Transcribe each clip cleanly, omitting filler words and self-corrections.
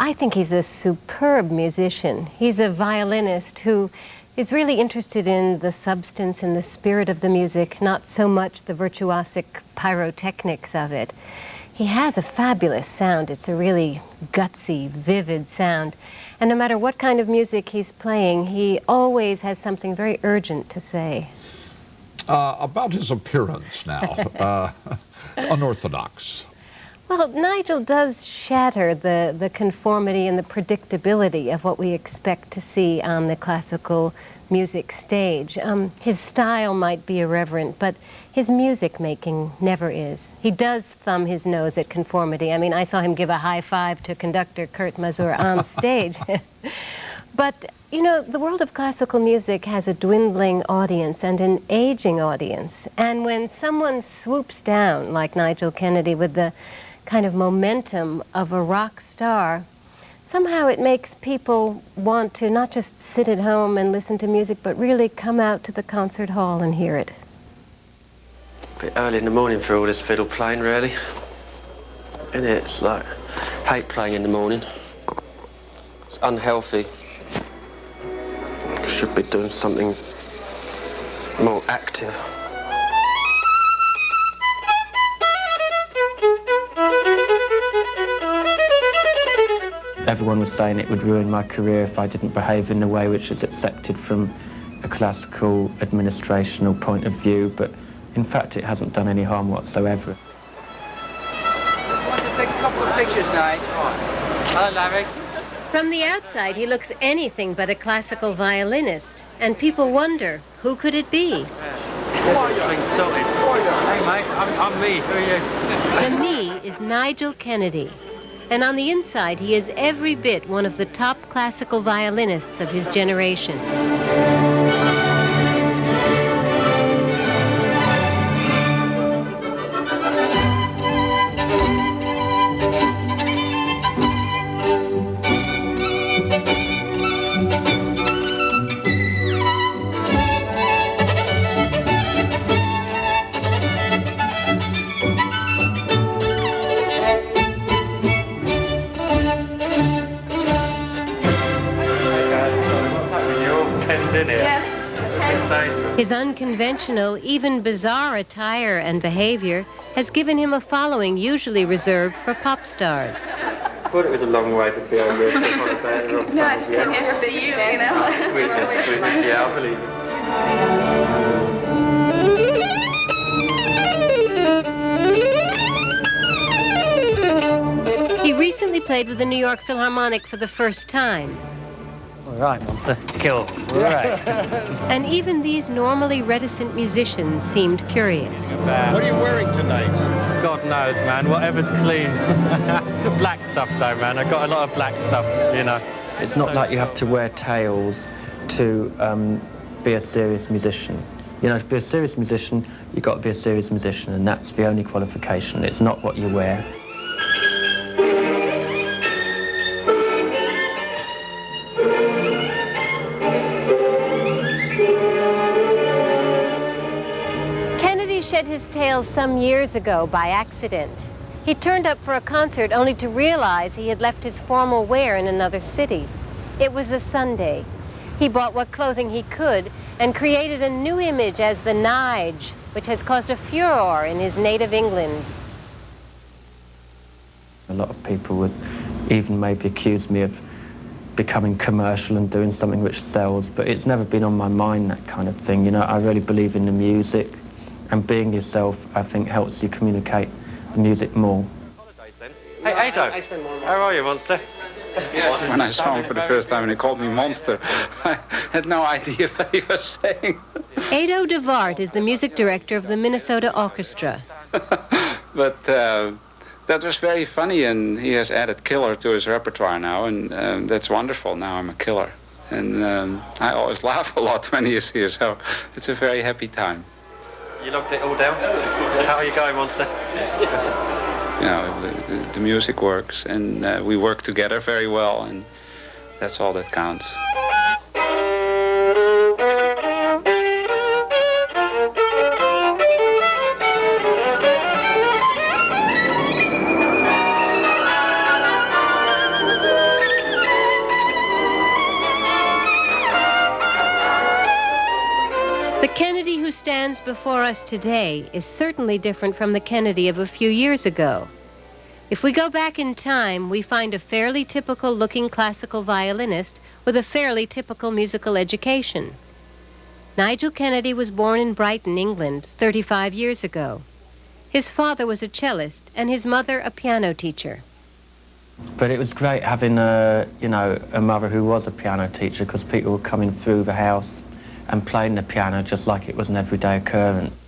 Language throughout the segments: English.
I think he's a superb musician. He's a violinist who is really interested in the substance and the spirit of the music, not so much the virtuosic pyrotechnics of it. He has a fabulous sound. It's a really gutsy, vivid sound. And no matter what kind of music he's playing, he always has something very urgent to say. About his appearance now, unorthodox. Well, Nigel does shatter the conformity and the predictability of what we expect to see on the classical music stage. His style might be irreverent, but his music making never is. He does thumb his nose at conformity. I mean, I saw him give a high five to conductor Kurt Masur on stage. But, you know, the world of classical music has a dwindling audience and an aging audience. And when someone swoops down, like Nigel Kennedy, with the kind of momentum of a rock star, somehow it makes people want to not just sit at home and listen to music, but really come out to the concert hall and hear it. A bit early in the morning for all this fiddle playing, really. Isn't it? It's like, hate playing in the morning. It's unhealthy. Should be doing something more active. Everyone was saying it would ruin my career if I didn't behave in a way which is accepted from a classical administrational point of view, but in fact it hasn't done any harm whatsoever. I want to take a couple of pictures, Nigel. Hello, Larry. From the outside, he looks anything but a classical violinist, and people wonder, who could it be? Hey, mate, I'm me. Who are you? The me is Nigel Kennedy, and on the inside, he is every bit one of the top classical violinists of his generation. His unconventional, even bizarre attire and behavior has given him a following usually reserved for pop stars. I thought it was a long way to be on this. No, I just came here to see you, you know. Sweetness, yeah, I believe it. He recently played with the New York Philharmonic for the first time. All right, monster. Kill. All right. And even these normally reticent musicians seemed curious. What are you wearing tonight? God knows, man. Whatever's clean. Black stuff, though, man. I got a lot of black stuff, you know. It's not like you have to wear tails to be a serious musician. You know, to be a serious musician, you've got to be a serious musician, and that's the only qualification. It's not what you wear. Shed his tail some years ago by accident. He turned up for a concert only to realize he had left his formal wear in another city. It was a Sunday. He bought what clothing he could and created a new image as the Nige, which has caused a furor in his native England. A lot of people would even maybe accuse me of becoming commercial and doing something which sells, but it's never been on my mind, that kind of thing. You know, I really believe in the music. And being yourself, I think, helps you communicate the music more. Hey, Ado, how are you, monster? Yes. When I saw him for the first time and he called me monster, I had no idea what he was saying. Ado de Waard is the music director of the Minnesota Orchestra. But that was very funny, and he has added killer to his repertoire now, and that's wonderful. Now I'm a killer. And I always laugh a lot when he is here, so it's a very happy time. You logged it all down? How are you going, monster? You know, the music works, and we work together very well, and that's all that counts. stands before us today is certainly different from the Kennedy of a few years ago. If we go back in time, we find a fairly typical-looking classical violinist with a fairly typical musical education. Nigel Kennedy was born in Brighton, England, 35 years ago. His father was a cellist and his mother a piano teacher. But it was great having a mother who was a piano teacher, because people were coming through the house and playing the piano just like it was an everyday occurrence.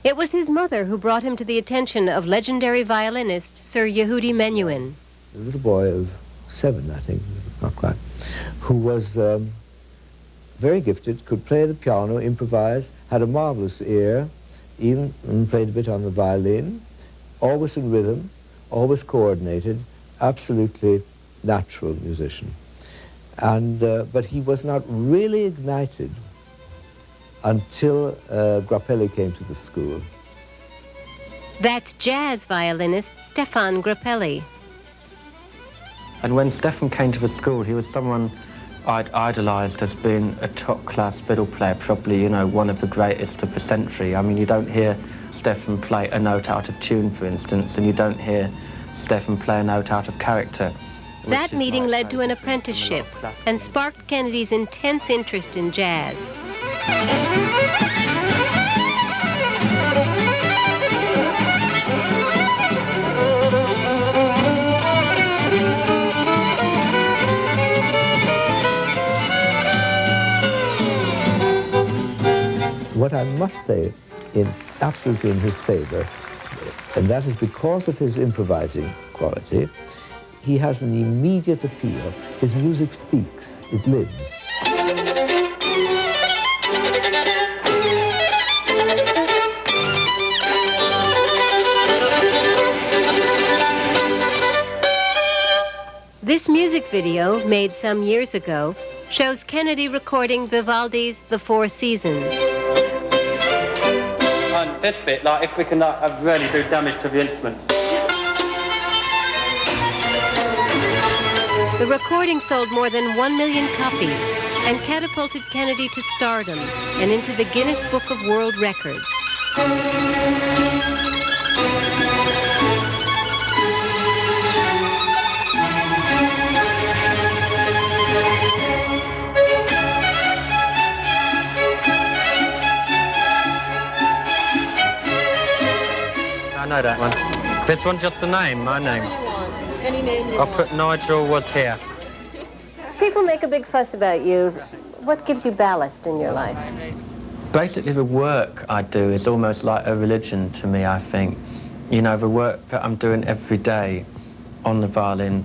It was his mother who brought him to the attention of legendary violinist Sir Yehudi Menuhin. A little boy of 7, I think, not quite, who was very gifted, could play the piano, improvise, had a marvelous ear, even played a bit on the violin, always in rhythm, always coordinated, absolutely natural musician. And, but he was not really ignited until Grappelli came to the school. That's jazz violinist Stefan Grappelli. And when Stefan came to the school, he was someone I'd idolised as being a top-class fiddle player, probably, one of the greatest of the century. I mean, you don't hear Stefan play a note out of tune, for instance, and you don't hear Stefan play a note out of character. That meeting led to an apprenticeship and sparked Kennedy's intense interest in jazz. What I must say, absolutely in his favor, and that is because of his improvising quality, he has an immediate appeal. His music speaks, it lives. This music video, made some years ago, shows Kennedy recording Vivaldi's The Four Seasons. On this bit, like if we can really do damage to the instrument. The recording sold more than 1 million copies and catapulted Kennedy to stardom and into the Guinness Book of World Records. I know that one. This one's just a name, my name. Any name you I'll put Nigel was here. People make a big fuss about you. What gives you ballast in your life? Basically, the work I do is almost like a religion to me, I think. The work that I'm doing every day on the violin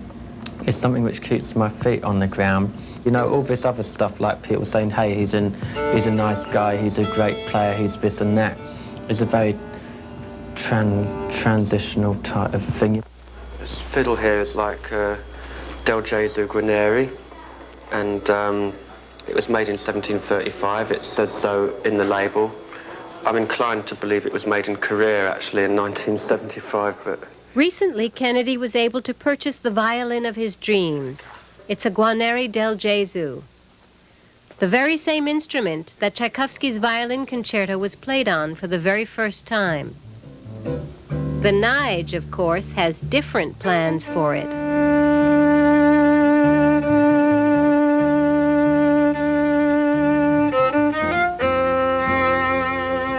is something which keeps my feet on the ground. All this other stuff, like people saying, hey, he's a nice guy, he's a great player, he's this and that, is a very transitional type of thing. This fiddle here is like Del Gesù Guarneri, and it was made in 1735. It says so in the label. I'm inclined to believe it was made in Korea, actually, in 1975, but... Recently, Kennedy was able to purchase the violin of his dreams. It's a Guarneri del Gesù. The very same instrument that Tchaikovsky's violin concerto was played on for the very first time. The Nige, of course, has different plans for it.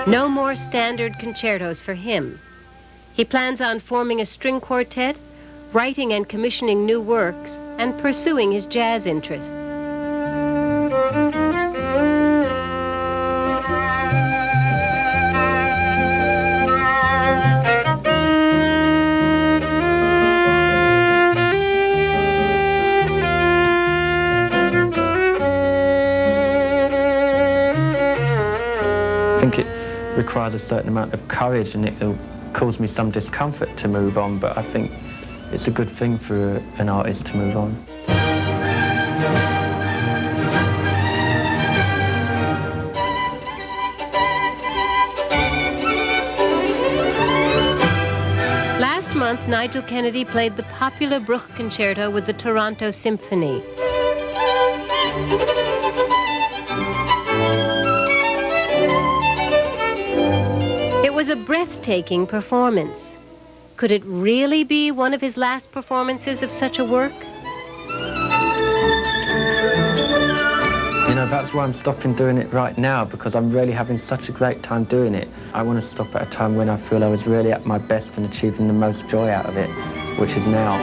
No more standard concertos for him. He plans on forming a string quartet, writing and commissioning new works, and pursuing his jazz interests. I think it requires a certain amount of courage, and it'll cause me some discomfort to move on, but I think it's a good thing for an artist to move on. Last month, Nigel Kennedy played the popular Bruch Concerto with the Toronto Symphony. breathtaking performance. Could it really be one of his last performances of such a work? You know, that's why I'm stopping doing it right now, because I'm really having such a great time doing it. I want to stop at a time when I feel I was really at my best and achieving the most joy out of it, which is now.